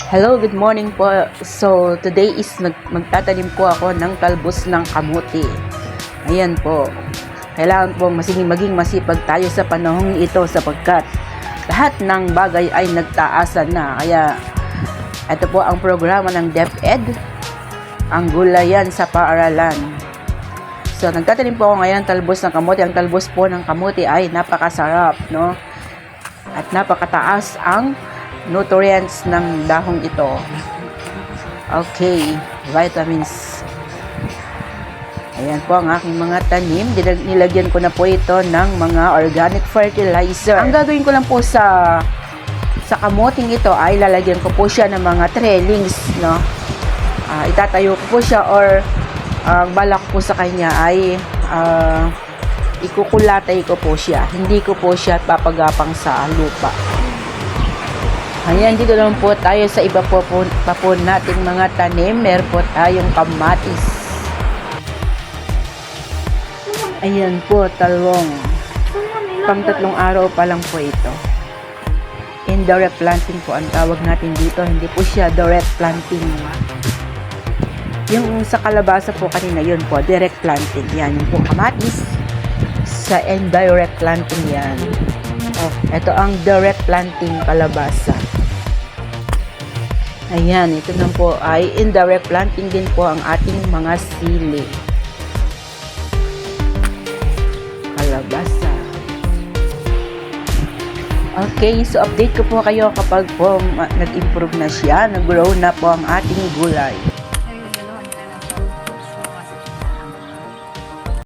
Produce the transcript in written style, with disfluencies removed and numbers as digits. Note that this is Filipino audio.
Hello, good morning po. So, today is magtatanim po ako ng talbos ng kamuti. Ayan po. Kailangan po maging masipag tayo sa panahong ito sapagkat lahat ng bagay ay nagtaasan na. Kaya, ito po ang programa ng DepEd, ang gulayan sa paaralan. So, nagtatanim po ako ngayon ng talbos ng kamuti. Ang talbos po ng kamuti ay napakasarap, no? At napakataas ang nutrients ng dahong ito. Okay, vitamins. Ayan po ang aking mga tanim. Nilagyan ko na po ito ng mga organic fertilizer. Ang gagawin ko lang po sa kamuting ito ay lalagyan ko po siya ng mga trailings, no? Itatayo ko po siya or balak po sa kanya ay ikukulatay ko po siya. Hindi ko po siya papagapang sa lupa. Ayan, dito naman po tayo sa iba po nating mga tanim. Meron po tayong kamatis. Ayan po, talong. Pang 3 araw pa lang po ito. Indirect planting po ang tawag natin dito. Hindi po siya direct planting. Yung sa kalabasa po kanina, yun po, direct planting. Yan, yung po kamatis. Sa indirect planting yan. Oh, ito ang direct planting kalabasa. Ayan, ito na po ay indirect planting din po ang ating mga sili. Kalabasa. Okay, so update ko po kayo kapag po nag-improve na siya, nag-grow na po ang ating gulay.